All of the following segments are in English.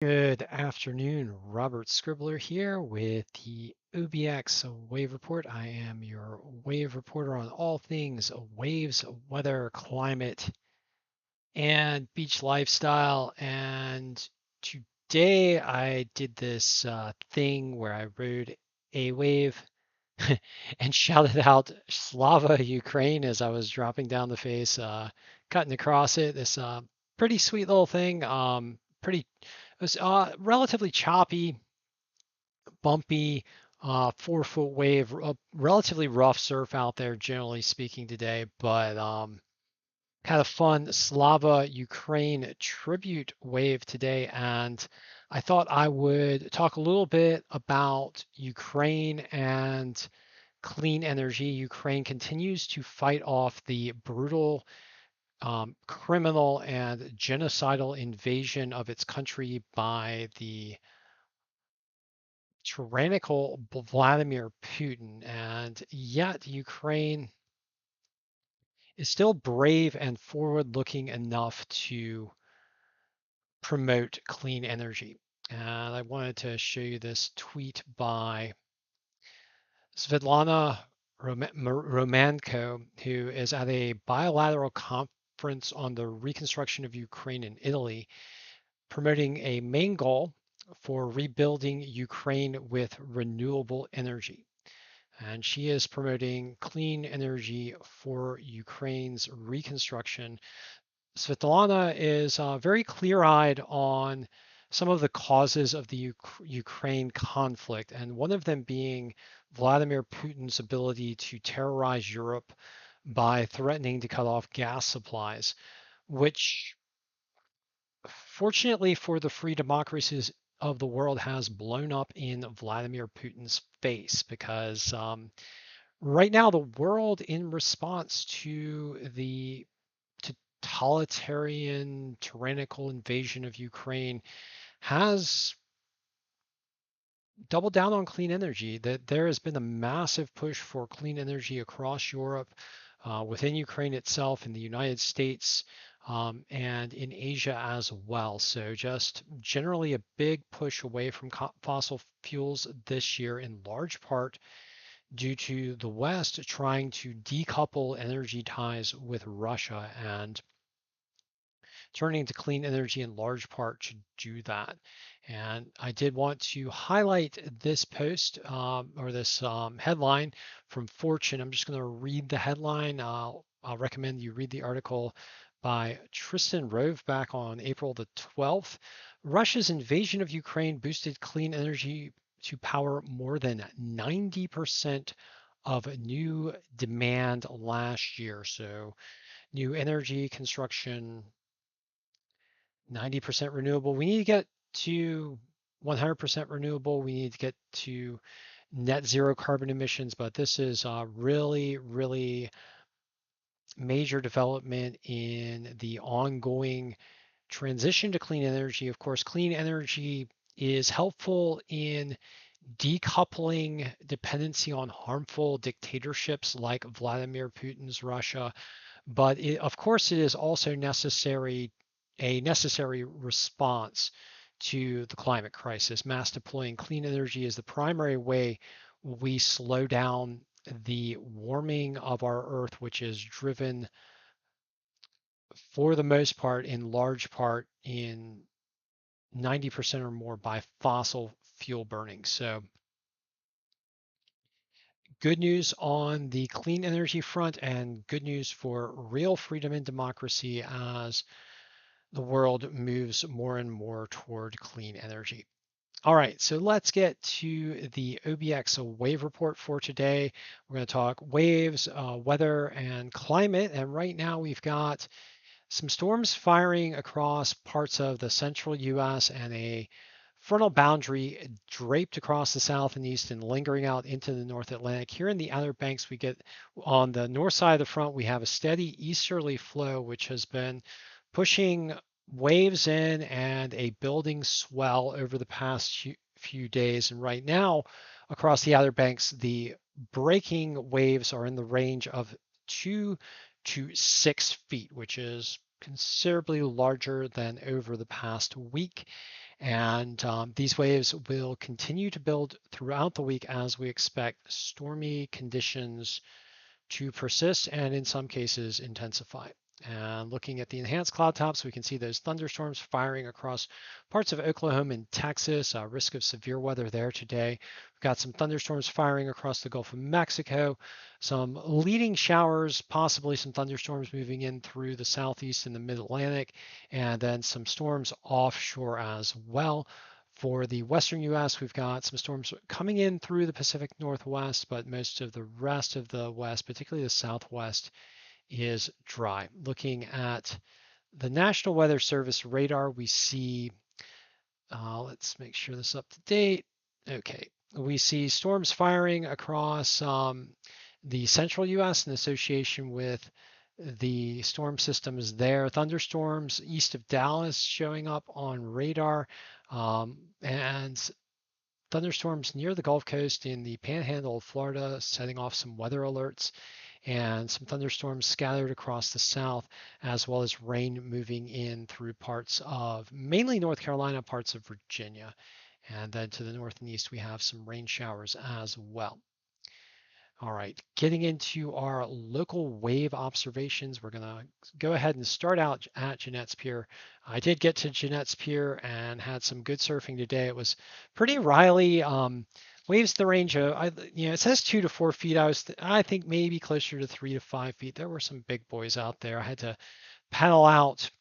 Good afternoon, Robert Scribbler here with the OBX Wave Report. I am your wave reporter on all things waves, weather, climate, and beach lifestyle. And today I did this thing where I rode a wave and shouted out Slava, Ukraine as I was dropping down the face, cutting across it. This pretty sweet little thing. It was relatively choppy, bumpy, 4 foot wave, relatively rough surf out there, generally speaking, today, but kind of fun Slava Ukraine tribute wave today. And I thought I would talk a little bit about Ukraine and clean energy. Ukraine continues to fight off the brutal, criminal, and genocidal invasion of its country by the tyrannical Vladimir Putin, and yet Ukraine is still brave and forward looking enough to promote clean energy. And I wanted to show you this tweet by Svetlana Romanko, who is at a bilateral conference on the reconstruction of Ukraine in Italy, promoting a main goal for rebuilding Ukraine with renewable energy. And she is promoting clean energy for Ukraine's reconstruction. Svetlana is very clear-eyed on some of the causes of the Ukraine conflict, and one of them being Vladimir Putin's ability to terrorize Europe by threatening to cut off gas supplies, which fortunately for the free democracies of the world has blown up in Vladimir Putin's face because right now the world, in response to the totalitarian tyrannical invasion of Ukraine, has doubled down on clean energy. That there has been a massive push for clean energy across Europe, within Ukraine itself, in the United States, and in Asia as well. So just generally a big push away from fossil fuels this year, in large part due to the West trying to decouple energy ties with Russia and turning to clean energy in large part to do that. And I did want to highlight this post, or this headline from Fortune. I'm just going to read the headline. I'll recommend you read the article by Tristan Rove back on April the 12th. Russia's invasion of Ukraine boosted clean energy to power more than 90% of new demand last year. So new energy construction, 90% renewable. We need to get to 100% renewable. We need to get to net zero carbon emissions, but this is a really, really major development in the ongoing transition to clean energy. Of course, clean energy is helpful in decoupling dependency on harmful dictatorships like Vladimir Putin's Russia, but of course it is also a necessary response to the climate crisis. Mass deploying clean energy is the primary way we slow down the warming of our Earth, which is driven for the most part, in large part, in 90% or more by fossil fuel burning. So good news on the clean energy front, and good news for real freedom and democracy as the world moves more and more toward clean energy. All right, so let's get to the OBX wave report for today. We're going to talk waves, weather, and climate. And right now we've got some storms firing across parts of the central US and a frontal boundary draped across the south and east and lingering out into the North Atlantic. Here in the Outer Banks, we get on the north side of the front, we have a steady easterly flow, which has been pushing waves in and a building swell over the past few days. And right now, across the Outer Banks, the breaking waves are in the range of 2 to 6 feet, which is considerably larger than over the past week. And these waves will continue to build throughout the week as we expect stormy conditions to persist and in some cases intensify. And looking at the enhanced cloud tops, we can see those thunderstorms firing across parts of Oklahoma and Texas. Risk of severe weather there today. We've got some thunderstorms firing across the Gulf of Mexico, some leading showers, possibly some thunderstorms moving in through the southeast and the mid-Atlantic, and then some storms offshore as well. For the western U.S., we've got some storms coming in through the Pacific Northwest, but most of the rest of the West, particularly the Southwest, is dry. Looking at the National Weather Service radar, we see, let's make sure this is up to date. Okay, we see storms firing across the central U.S. in association with the storm systems there. Thunderstorms east of Dallas showing up on radar, and thunderstorms near the Gulf Coast in the panhandle of Florida, setting off some weather alerts, and some thunderstorms scattered across the south, as well as rain moving in through parts of mainly North Carolina, parts of Virginia. And then to the north and east, we have some rain showers as well. All right, getting into our local wave observations, we're going to go ahead and start out at Jeanette's Pier. I did get to Jeanette's Pier and had some good surfing today. It was pretty riley. Waves the range of, it says 2 to 4 feet. I think maybe closer to 3 to 5 feet. There were some big boys out there. I had to paddle out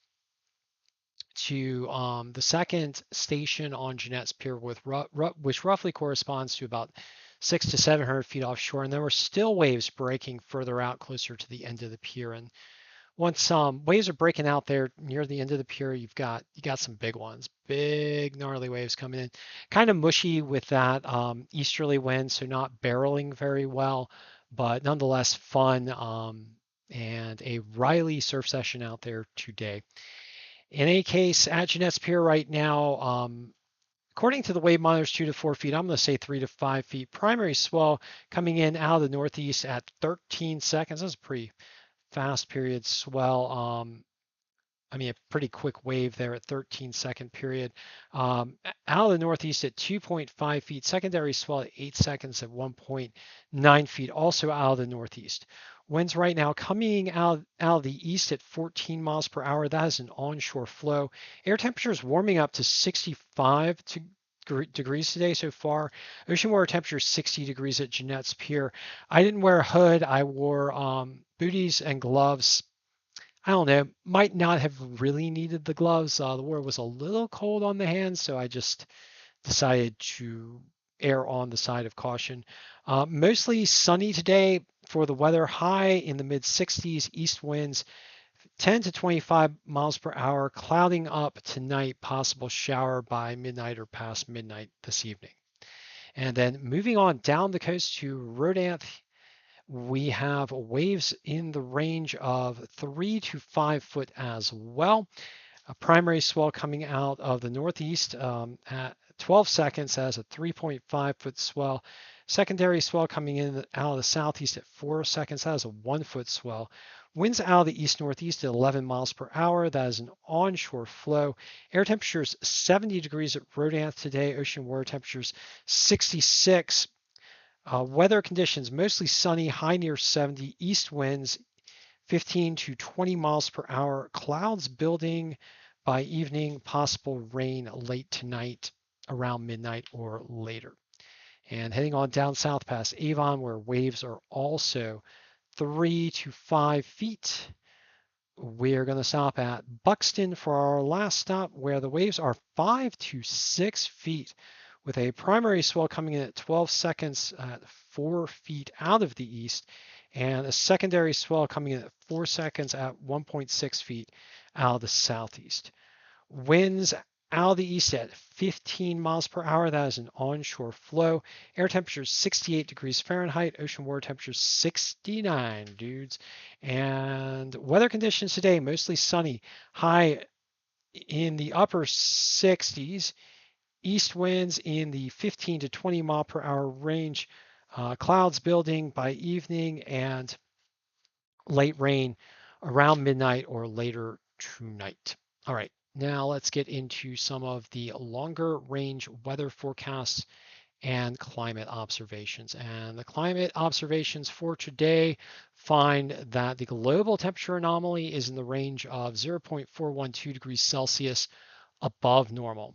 to the second station on Jeanette's Pier, which roughly corresponds to about 600 to 700 feet offshore, and there were still waves breaking further out closer to the end of the pier. And once waves are breaking out there near the end of the pier, you got some big ones, big gnarly waves coming in, kind of mushy with that easterly wind, so not barreling very well, but nonetheless fun, and a riley surf session out there today. In any case, at Jeanette's Pier right now, according to the wave monitors, 2 to 4 feet. I'm going to say 3 to 5 feet. Primary swell coming in out of the northeast at 13 seconds. That's a pretty fast period swell. A pretty quick wave there at 13-second period. Out of the northeast at 2.5 feet. Secondary swell at 8 seconds at 1.9 feet. Also out of the northeast. Winds right now coming out of the east at 14 miles per hour. That is an onshore flow. Air temperature is warming up to 65 degrees today so far. Ocean water temperature is 60 degrees at Jeanette's Pier. I didn't wear a hood. I wore booties and gloves. I don't know, might not have really needed the gloves. The water was a little cold on the hands, so I just decided to err on the side of caution. Mostly sunny today for the weather, high in the mid 60s, east winds 10 to 25 miles per hour, clouding up tonight, possible shower by midnight or past midnight this evening. And then moving on down the coast to Rodanthe, we have waves in the range of 3 to 5 foot as well. A primary swell coming out of the northeast at 12 seconds as a 3.5 foot swell. Secondary swell coming in out of the southeast at 4 seconds. That is a 1 foot swell. Winds out of the east northeast at 11 miles per hour. That is an onshore flow. Air temperatures 70 degrees at Rodanthe today. Ocean water temperatures 66. Weather conditions mostly sunny, high near 70. East winds 15 to 20 miles per hour. Clouds building by evening. Possible rain late tonight around midnight or later. And heading on down south past Avon, where waves are also 3 to 5 feet. We're going to stop at Buxton for our last stop, where the waves are 5 to 6 feet, with a primary swell coming in at 12 seconds at 4 feet out of the east, and a secondary swell coming in at 4 seconds at 1.6 feet out of the southeast. Winds out of the east at 15 miles per hour. That is an onshore flow. Air temperature 68 degrees Fahrenheit. Ocean water temperature 69, dudes. And weather conditions today, mostly sunny. High in the upper 60s. East winds in the 15 to 20 mile per hour range. Clouds building by evening and late rain around midnight or later tonight. All right. now let's get into some of the longer range weather forecasts and climate observations. And the climate observations for today find that the global temperature anomaly is in the range of 0.412 degrees Celsius above normal.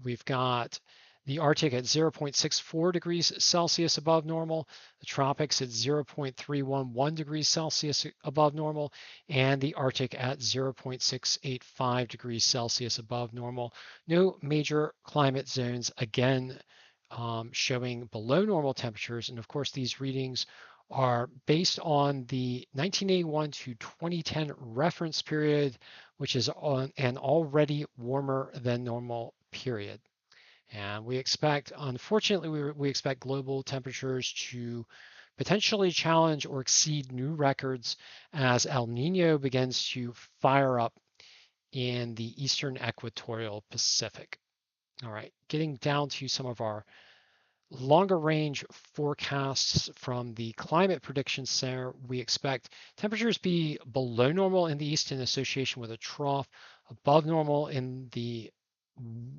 We've got the Arctic at 0.64 degrees Celsius above normal, the tropics at 0.311 degrees Celsius above normal, and the Arctic at 0.685 degrees Celsius above normal. No major climate zones again showing below normal temperatures. And of course, these readings are based on the 1981 to 2010 reference period, which is on an already warmer than normal period. And we expect, unfortunately, we expect global temperatures to potentially challenge or exceed new records as El Nino begins to fire up in the eastern equatorial Pacific. All right, getting down to some of our longer range forecasts from the climate prediction center, we expect temperatures be below normal in the east in association with a trough, above normal in the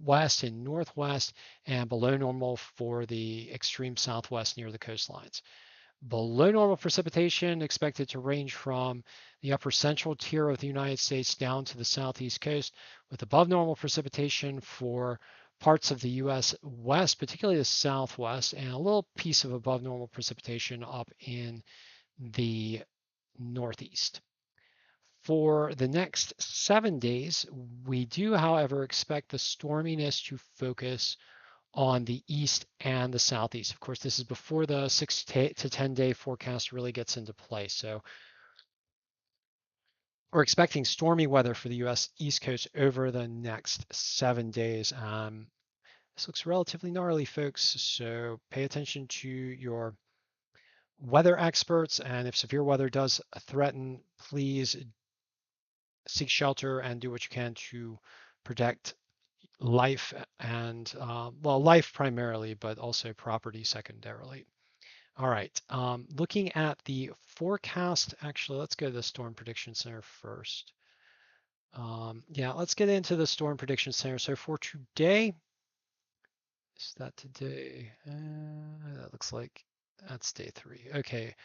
west and northwest, and below normal for the extreme southwest near the coastlines. Below normal precipitation expected to range from the upper central tier of the United States down to the southeast coast, with above normal precipitation for parts of the U.S. West, particularly the Southwest, and a little piece of above normal precipitation up in the Northeast. For the next 7 days, we do, however, expect the storminess to focus on the east and the southeast. Of course, this is before the 6 to 10 day forecast really gets into play. So we're expecting stormy weather for the U.S. East Coast over the next 7 days. This looks relatively gnarly, folks, so pay attention to your weather experts, and if severe weather does threaten, please seek shelter and do what you can to protect life and, well, life primarily, but also property secondarily. All right, looking at the forecast, actually, let's go to the Storm Prediction Center first. Yeah, let's get into the Storm Prediction Center. So for today, is that today? That looks like that's day 3. Okay.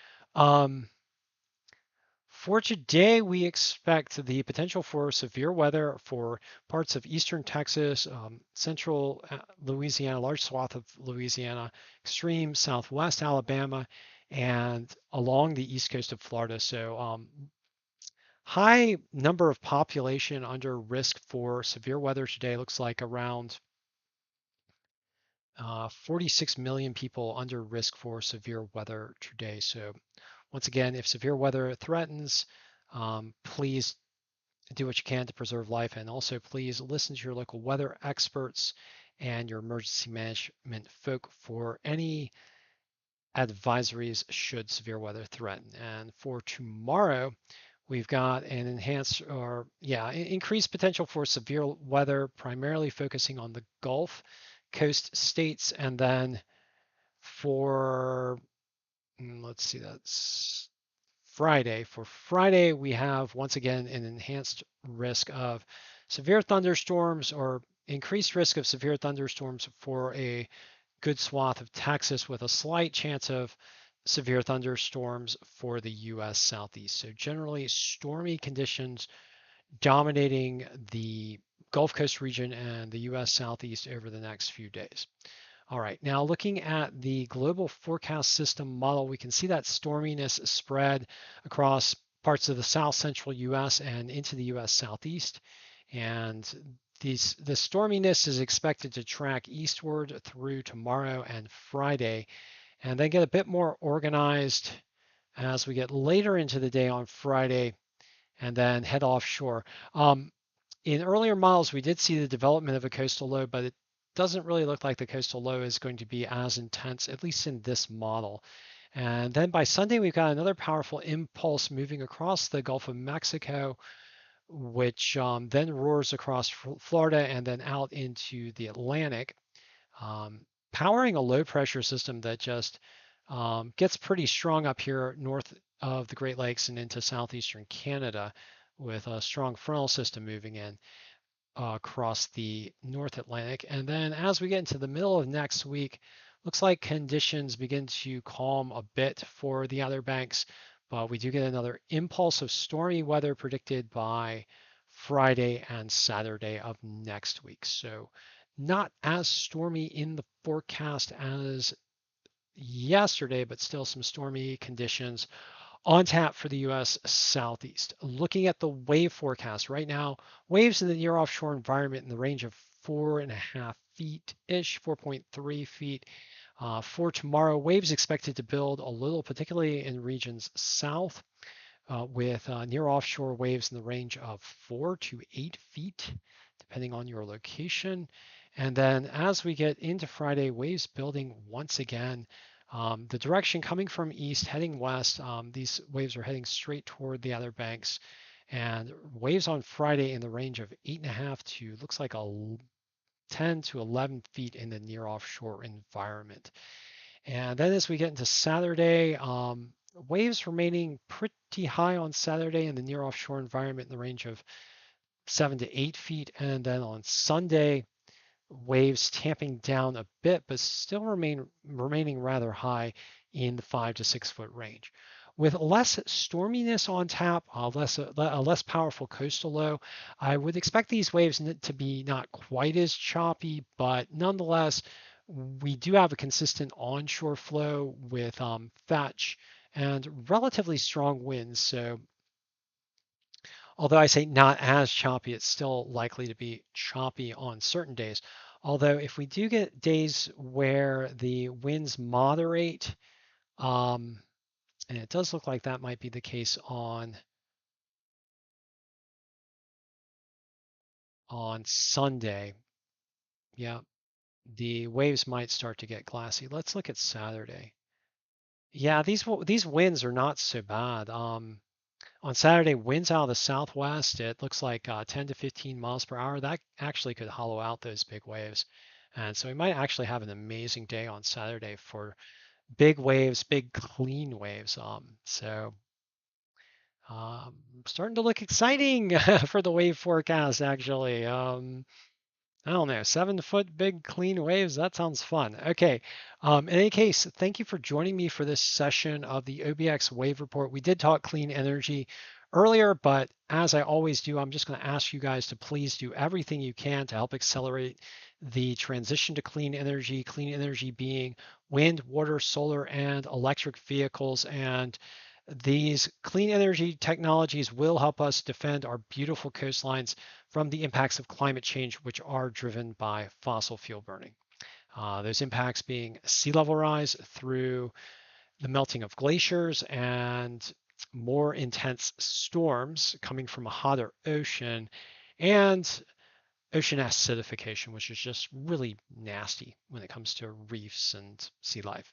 For today, we expect the potential for severe weather for parts of eastern Texas, central Louisiana, large swath of Louisiana, extreme southwest Alabama, and along the east coast of Florida. So high number of population under risk for severe weather today looks like around 46 million people under risk for severe weather today. So once again, if severe weather threatens, please do what you can to preserve life, and also please listen to your local weather experts and your emergency management folk for any advisories should severe weather threaten. And for tomorrow, we've got an enhanced or increased potential for severe weather, primarily focusing on the Gulf Coast states, and then for let's see, that's Friday. For Friday, we have once again an enhanced risk of severe thunderstorms or increased risk of severe thunderstorms for a good swath of Texas with a slight chance of severe thunderstorms for the U.S. Southeast. So generally stormy conditions dominating the Gulf Coast region and the U.S. Southeast over the next few days. All right, now looking at the global forecast system model, we can see that storminess spread across parts of the south central US and into the US Southeast. And the storminess is expected to track eastward through tomorrow and Friday, and then get a bit more organized as we get later into the day on Friday and then head offshore. In earlier models, we did see the development of a coastal low, but it doesn't really look like the coastal low is going to be as intense, at least in this model. And then by Sunday, we've got another powerful impulse moving across the Gulf of Mexico, which then roars across Florida and then out into the Atlantic, powering a low pressure system that just gets pretty strong up here north of the Great Lakes and into southeastern Canada with a strong frontal system moving in. across the North Atlantic. And then as we get into the middle of next week, looks like conditions begin to calm a bit for the Outer Banks, but we do get another impulse of stormy weather predicted by Friday and Saturday of next week. So not as stormy in the forecast as yesterday, but still some stormy conditions on tap for the U.S. Southeast. Looking at the wave forecast right now, waves in the near offshore environment in the range of 4.5 feet ish, 4.3 feet. For tomorrow, waves expected to build a little, particularly in regions south, with near offshore waves in the range of 4 to 8 feet, depending on your location. And then as we get into Friday, waves building once again. The direction coming from east, heading west, these waves are heading straight toward the Outer Banks. And waves on Friday in the range of 8.5 to looks like a 10 to 11 feet in the near offshore environment. And then as we get into Saturday, waves remaining pretty high on Saturday in the near offshore environment in the range of 7 to 8 feet. And then on Sunday, waves tamping down a bit, but still remaining rather high in the 5 to 6 foot range. With less storminess on tap, a less powerful coastal low, I would expect these waves to be not quite as choppy, but nonetheless, we do have a consistent onshore flow with fetch and relatively strong winds. So although I say not as choppy, it's still likely to be choppy on certain days. Although if we do get days where the winds moderate, and it does look like that might be the case on Sunday. Yeah, the waves might start to get glassy. Let's look at Saturday. Yeah, these winds are not so bad. On Saturday, winds out of the southwest. It looks like 10 to 15 miles per hour. That actually could hollow out those big waves. And so we might actually have an amazing day on Saturday for big waves, big clean waves. Starting to look exciting for the wave forecast, actually. I don't know, 7 foot big clean waves. That sounds fun. Okay. In any case, thank you for joining me for this session of the OBX Wave Report. We did talk clean energy earlier, but as I always do, I'm just going to ask you guys to please do everything you can to help accelerate the transition to clean energy being wind, water, solar, and electric vehicles. And these clean energy technologies will help us defend our beautiful coastlines from the impacts of climate change, which are driven by fossil fuel burning. Those impacts being sea level rise through the melting of glaciers and more intense storms coming from a hotter ocean, and ocean acidification, which is just really nasty when it comes to reefs and sea life.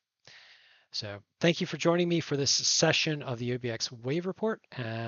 So thank you for joining me for this session of the OBX Wave Report. And